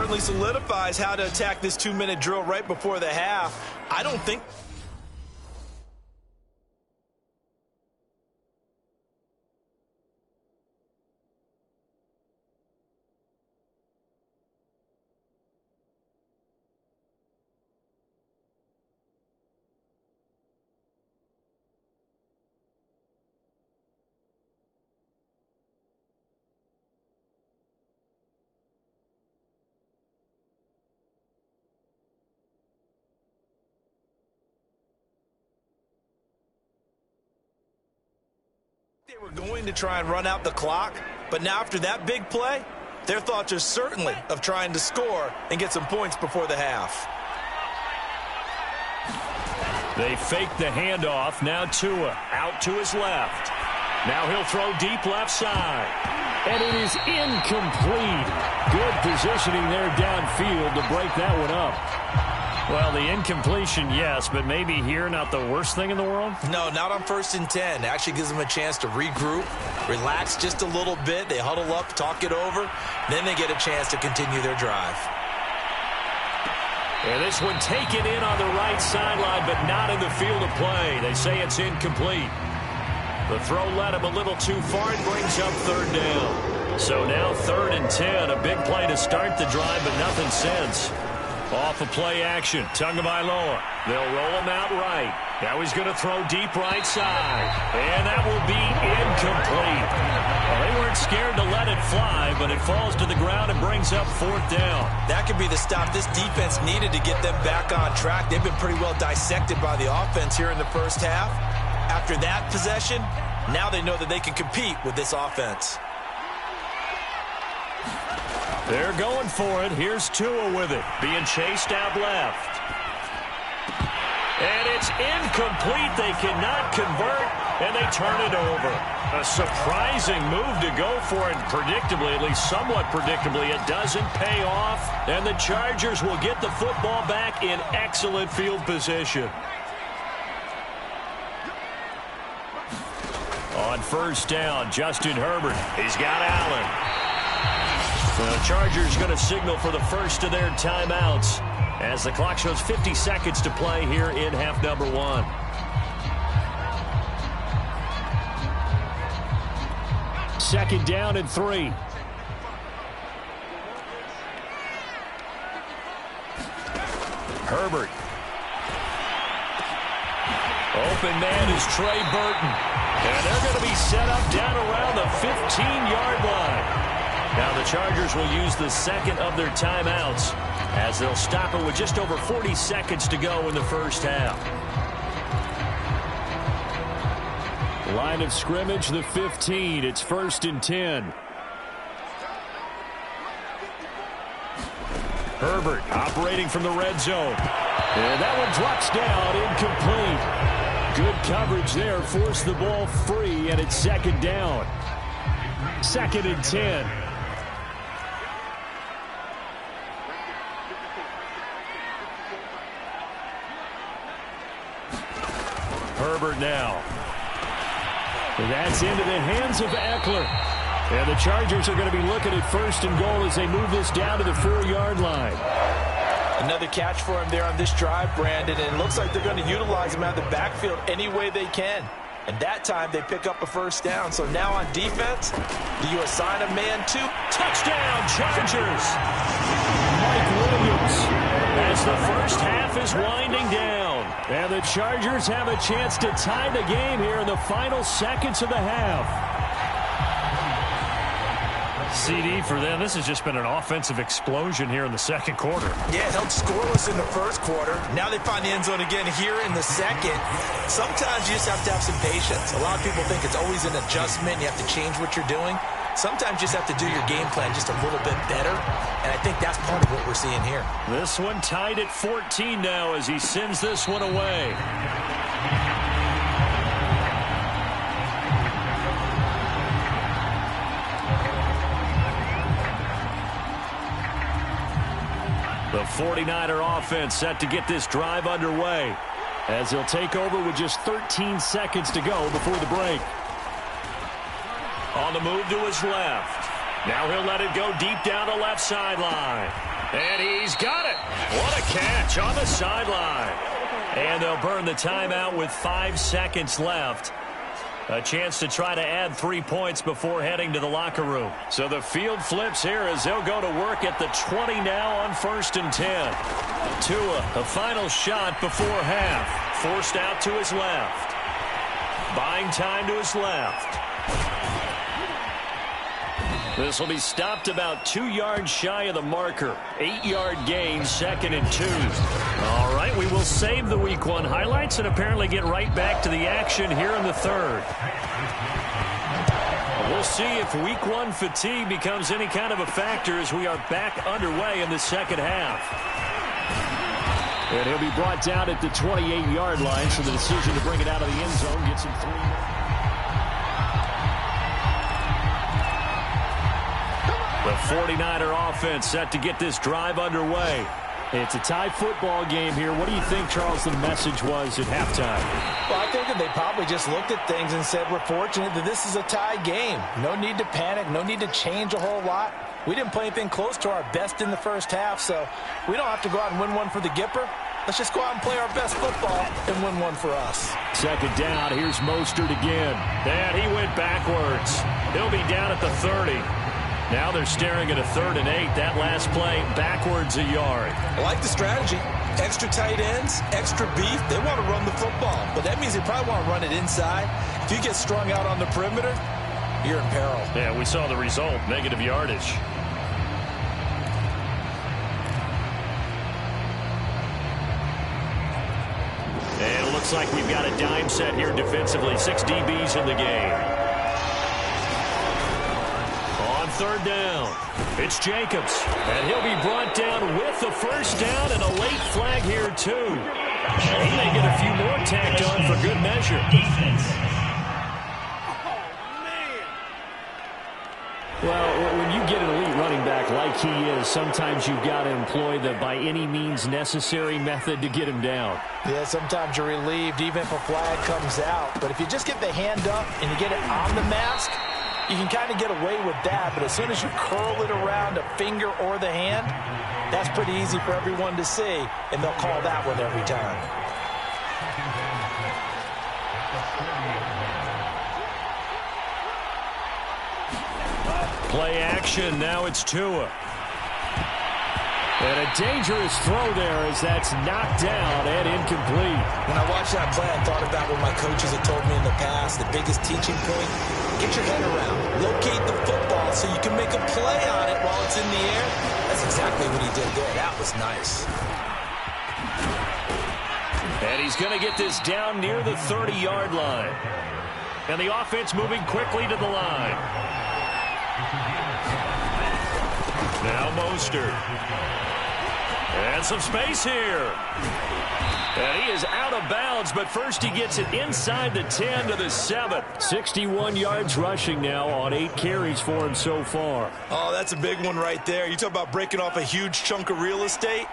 certainly solidifies how to attack this 2-minute drill right before the half. I don't think... They were going to try and run out the clock, but now after that big play, their thoughts are certainly of trying to score and get some points before the half. They fake the handoff. Now Tua out to his left. Now he'll throw deep left side. And it is incomplete. Good positioning there downfield to break that one up. Well, the incompletion, yes, but maybe here not the worst thing in the world? No, not on 1st and 10. Actually gives them a chance to regroup, relax just a little bit. They huddle up, talk it over. Then they get a chance to continue their drive. And this one taken in on the right sideline, but not in the field of play. They say it's incomplete. The throw led him a little too far and brings up 3rd down. So now 3rd and 10, a big play to start the drive, but nothing since. Off of play action, Tagovailoa. They'll roll him out right. Now he's going to throw deep right side. And that will be incomplete. Well, they weren't scared to let it fly, but it falls to the ground and brings up 4th down. That could be the stop this defense needed to get them back on track. They've been pretty well dissected by the offense here in the first half. After that possession, now they know that they can compete with this offense. They're going for it. Here's Tua with it, being chased out left. And it's incomplete. They cannot convert, and they turn it over. A surprising move to go for it. Predictably, at least somewhat predictably, it doesn't pay off. And the Chargers will get the football back in excellent field position. On 1st down, Justin Herbert. He's got Allen. The Chargers going to signal for the first of their timeouts as the clock shows 50 seconds to play here in half number 1. Second down and 3. Herbert. Open man is Trey Burton. And they're going to be set up down around the 15-yard line. Now the Chargers will use the second of their timeouts as they'll stop it with just over 40 seconds to go in the first half. Line of scrimmage, the 15. It's 1st and 10. Herbert operating from the red zone. And that one drops down, incomplete. Good coverage there, forced the ball free, and it's 2nd down. 2nd and 10. Herbert now. And that's into the hands of Eckler. And the Chargers are going to be looking at 1st and goal as they move this down to the 4-yard line. Another catch for him there on this drive, Brandon, and it looks like they're going to utilize him out of the backfield any way they can. And that time they pick up a 1st down. So now on defense, do you assign a man to? Touchdown, Chargers! Mike Williams as the first half is winding down. And the Chargers have a chance to tie the game here in the final seconds of the half. CD for them, this has just been an offensive explosion here in the 2nd quarter. Yeah, held scoreless in the 1st quarter. Now they find the end zone again here in the 2nd. Sometimes you just have to have some patience. A lot of people think it's always an adjustment. You have to change what you're doing. Sometimes you just have to do your game plan just a little bit better, and I think that's part of what we're seeing here. This one tied at 14 now as he sends this one away. The 49er offense set to get this drive underway as he'll take over with just 13 seconds to go before the break. On the move to his left. Now he'll let it go deep down the left sideline. And he's got it. What a catch on the sideline. And they'll burn the timeout with 5 seconds left. A chance to try to add 3 points before heading to the locker room. So the field flips here as they'll go to work at the 20 now on 1st and 10. Tua, a final shot before half. Forced out to his left. Buying time to his left. This will be stopped about 2 yards shy of the marker. 8-yard gain, 2nd and 2. All right, we will save the Week 1 highlights and apparently get right back to the action here in the third. We'll see if Week 1 fatigue becomes any kind of a factor as we are back underway in the second half. And he'll be brought down at the 28-yard line, so the decision to bring it out of the end zone gets him 3. The 49er offense set to get this drive underway. It's a tie football game here. What do you think, Charles, the message was at halftime? Well, I think that they probably just looked at things and said, we're fortunate that this is a tie game. No need to panic. No need to change a whole lot. We didn't play anything close to our best in the first half, so we don't have to go out and win one for the Gipper. Let's just go out and play our best football and win one for us. Second down, here's Mostert again. And he went backwards. He'll be down at the 30. Now they're staring at a 3rd and 8. That last play, backwards a yard. I like the strategy. Extra tight ends, extra beef. They want to run the football, but that means they probably want to run it inside. If you get strung out on the perimeter, you're in peril. Yeah, we saw the result, negative yardage. And it looks like we've got a dime set here defensively. 6 DBs in the game. On 3rd down, it's Jacobs. And he'll be brought down with the first down and a late flag here, too. He may get a few more tacked on for good measure. Well, when you get an elite running back like he is, sometimes you've got to employ the by any means necessary method to get him down. Yeah, sometimes you're relieved even if a flag comes out. But if you just get the hand up and you get it on the mask, you can kind of get away with that. But as soon as you curl it around a finger or the hand, that's pretty easy for everyone to see, and they'll call that one every time. Play action. Now it's Tua. And a dangerous throw there as that's knocked down and incomplete. When I watched that play, I thought about what my coaches have told me in the past. The biggest teaching point, get your head around. Locate the football so you can make a play on it while it's in the air. That's exactly what he did there. That was nice. And he's going to get this down near the 30-yard line. And the offense moving quickly to the line. Now Mostert. And some space here. And he is out of bounds, but first he gets it inside the 10 to the 7. 61 yards rushing now on 8 carries for him so far. Oh, that's a big one right there. You talk about breaking off a huge chunk of real estate.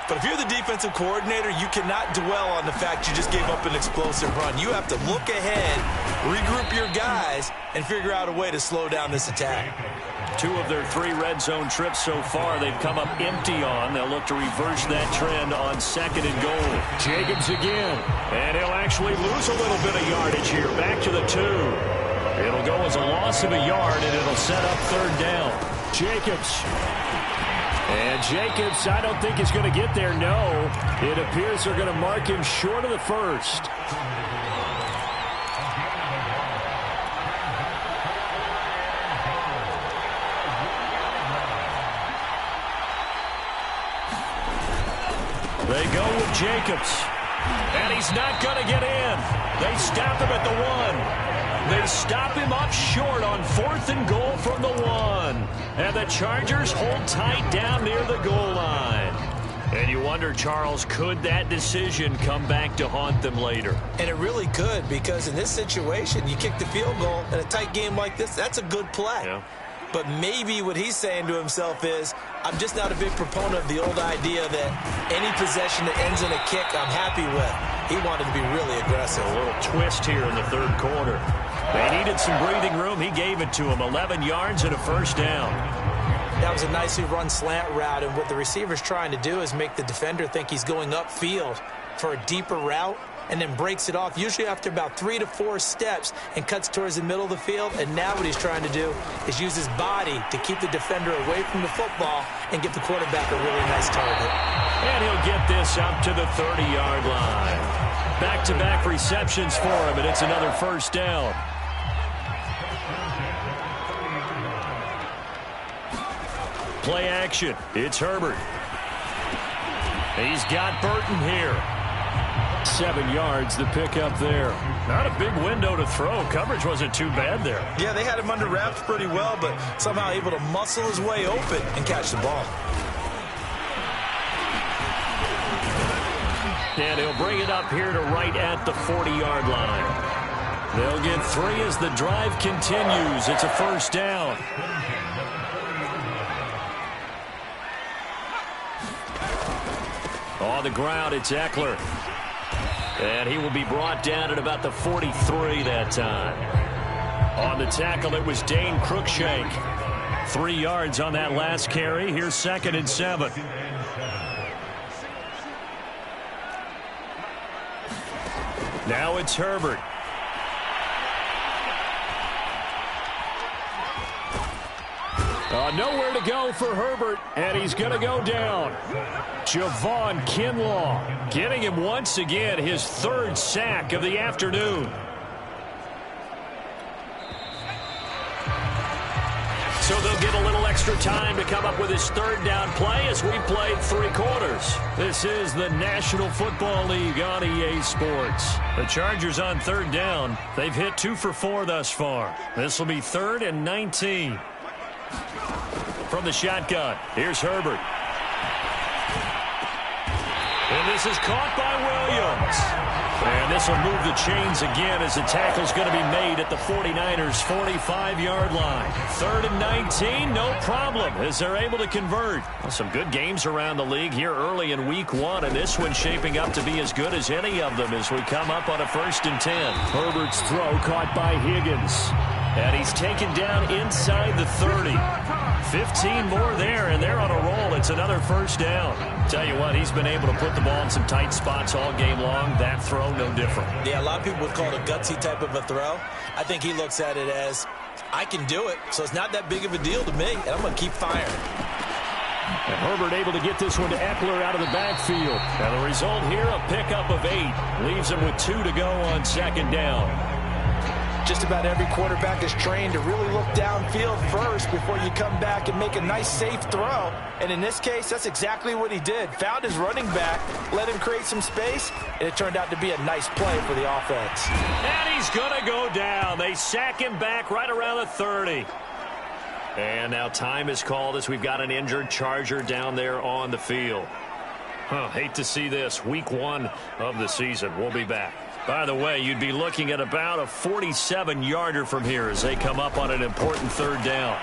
But if you're the defensive coordinator, you cannot dwell on the fact you just gave up an explosive run. You have to look ahead, regroup your guys, and figure out a way to slow down this attack. 2 of their 3 red zone trips so far they've come up empty on. They'll look to reverse that trend on 2nd and goal. Jacobs again. And he'll actually lose a little bit of yardage here. Back to the 2. It'll go as a loss of a yard, and it'll set up 3rd down. Jacobs. And Jacobs, I don't think is going to get there, no. It appears they're going to mark him short of the first. They go with Jacobs. And he's not going to get in. They stop him at the 1. They stop him up short on 4th and goal from the 1. And the Chargers hold tight down near the goal line. And you wonder, Charles, could that decision come back to haunt them later? And it really could, because in this situation, you kick the field goal in a tight game like this, that's a good play. Yeah. But maybe what he's saying to himself is, I'm just not a big proponent of the old idea that any possession that ends in a kick I'm happy with. He wanted to be really aggressive. A little twist here in the 3rd quarter. They needed some breathing room. He gave it to him. 11 yards and a first down. That was a nicely run slant route, and what the receiver's trying to do is make the defender think he's going upfield for a deeper route, and then breaks it off, usually after about 3 to 4 steps, and cuts towards the middle of the field. And now what he's trying to do is use his body to keep the defender away from the football and give the quarterback a really nice target. And he'll get this up to the 30-yard line. Back-to-back receptions for him, and it's another first down. Play action. It's Herbert. He's got Burton here. 7 yards, the pickup there. Not a big window to throw. Coverage wasn't too bad there. Yeah, they had him under wraps pretty well, but somehow able to muscle his way open and catch the ball. And he'll bring it up here to right at the 40-yard line. They'll get 3 as the drive continues. It's a first down. On the ground, it's Eckler. And he will be brought down at about the 43 that time. On the tackle, it was Dane Cruikshank. 3 yards on that last carry. Here's 2nd and 7. Now it's Herbert. Nowhere to go for Herbert, and he's going to go down. Javon Kinlaw getting him once again his 3rd sack of the afternoon. So they'll get a little extra time to come up with his 3rd down play as we played 3 quarters. This is the National Football League on EA Sports. The Chargers on 3rd down. They've hit 2 for 4 thus far. This will be 3rd and 19. From the shotgun, here's Herbert. And this is caught by Williams. And this will move the chains again as the tackle's going to be made at the 49ers' 45-yard line. 3rd and 19, no problem, as they're able to convert. Well, some good games around the league here early in week 1, and this one's shaping up to be as good as any of them as we come up on a 1st and 10. Herbert's throw caught by Higgins. And he's taken down inside the 30. 15 more there, and they're on a roll. It's another first down. Tell you what, he's been able to put the ball in some tight spots all game long. That throw, no different. Yeah, a lot of people would call it a gutsy type of a throw. I think he looks at it as, I can do it, so it's not that big of a deal to me, and I'm going to keep firing. And Herbert able to get this one to Eckler out of the backfield. And the result here, a pickup of 8. Leaves him with 2 to go on 2nd down. Just about every quarterback is trained to really look downfield first before you come back and make a nice, safe throw. And in this case, that's exactly what he did. Found his running back, let him create some space, and it turned out to be a nice play for the offense. And he's going to go down. They sack him back right around the 30. And now time is called as we've got an injured Charger down there on the field. Hate to see this. Week 1 of the season. We'll be back. By the way, you'd be looking at about a 47-yarder from here as they come up on an important 3rd down.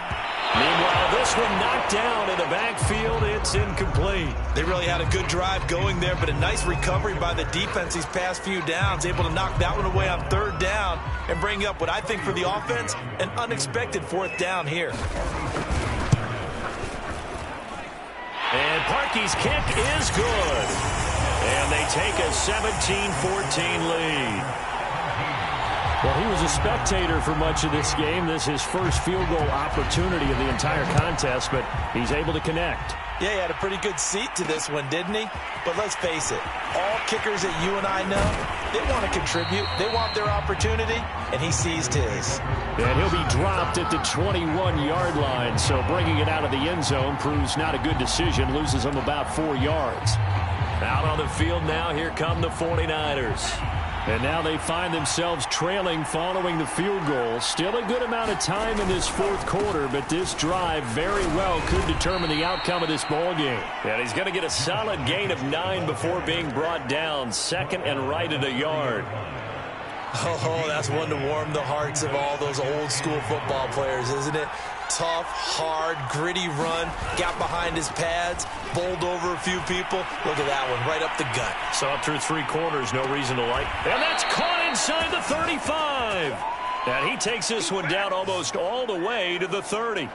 Meanwhile, this one knocked down in the backfield. It's incomplete. They really had a good drive going there, but a nice recovery by the defense these past few downs, able to knock that one away on 3rd down and bring up what I think for the offense, an unexpected 4th down here. And Parkey's kick is good. And they take a 17-14 lead. Well, he was a spectator for much of this game. This is his first field goal opportunity of the entire contest, but he's able to connect. Yeah, he had a pretty good seat to this one, didn't he? But let's face it, all kickers that you and I know, they want to contribute. They want their opportunity, and he seized his. And he'll be dropped at the 21-yard line, so bringing it out of the end zone proves not a good decision, loses him about 4 yards. Out on the field now, here come the 49ers. And now they find themselves trailing following the field goal. Still a good amount of time in this 4th quarter, but this drive very well could determine the outcome of this ball game. And he's going to get a solid gain of 9 before being brought down. 2nd and right at a yard. Oh, that's one to warm the hearts of all those old school football players, isn't it? Tough, hard, gritty run, got behind his pads, bowled over a few people. Look at that one, right up the gut. So up through 3 quarters, no reason to like. And that's caught inside the 35. And he takes this one down almost all the way to the 30.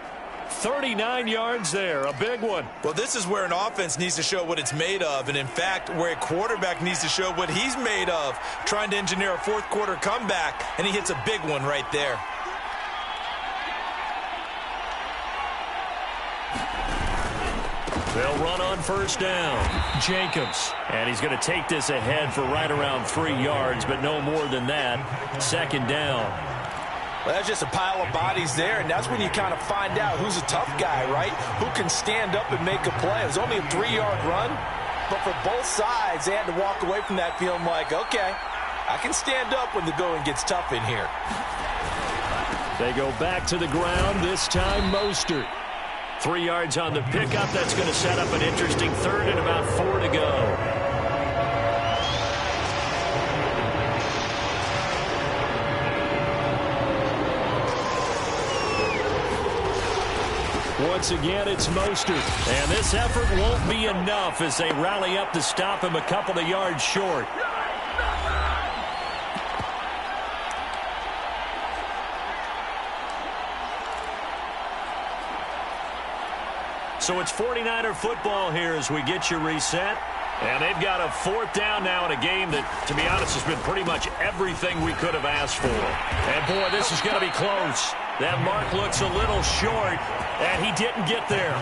39 yards there, a big one. Well, this is where an offense needs to show what it's made of, and in fact, where a quarterback needs to show what he's made of, trying to engineer a fourth quarter comeback, and he hits a big one right there. They'll run on first down. Jacobs. And he's going to take this ahead for right around 3 yards, but no more than that. Second down. Well, that's just a pile of bodies there, and that's when you kind of find out who's a tough guy, right? Who can stand up and make a play. It was only a 3-yard run, but for both sides, they had to walk away from that feeling like, okay, I can stand up when the going gets tough in here. They go back to the ground, this time Mostert. 3 yards on the pickup. That's going to set up an interesting third and about 4 to go. Once again, it's Mostert. And this effort won't be enough as they rally up to stop him a couple of yards short. So it's 49er football here as we get you reset. And they've got a fourth down now in a game that, to be honest, has been pretty much everything we could have asked for. And, boy, this is going to be close. That mark looks a little short, and he didn't get there.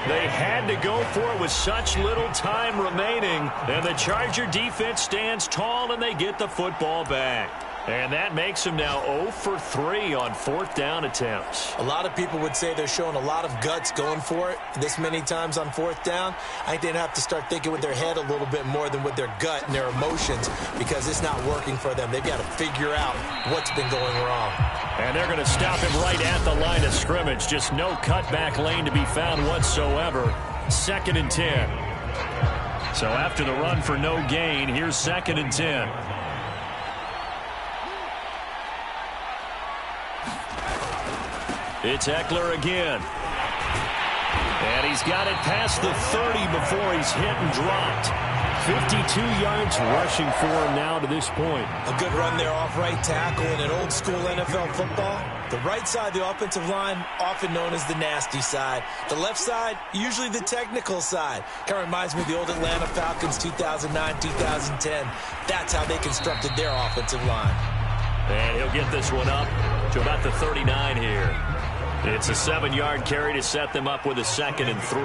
They had to go for it with such little time remaining. And the Charger defense stands tall, and they get the football back. And that makes them now 0 for 3 on fourth down attempts. A lot of people would say they're showing a lot of guts going for it this many times on fourth down. I think they'd have to start thinking with their head a little bit more than with their gut and their emotions because it's not working for them. They've got to figure out what's been going wrong. And they're going to stop him right at the line of scrimmage. Just no cutback lane to be found whatsoever. 2nd and 10. So after the run for no gain, here's 2nd and 10. It's Eckler again. And he's got it past the 30 before he's hit and dropped. 52 yards rushing for him now to this point. A good run there off right tackle in an old school NFL football. The right side of the offensive line, often known as the nasty side. The left side, usually the technical side. Kind of reminds me of the old Atlanta Falcons 2009, 2010. That's how they constructed their offensive line. And he'll get this one up to about the 39 here. It's a 7-yard carry to set them up with a 2nd and 3.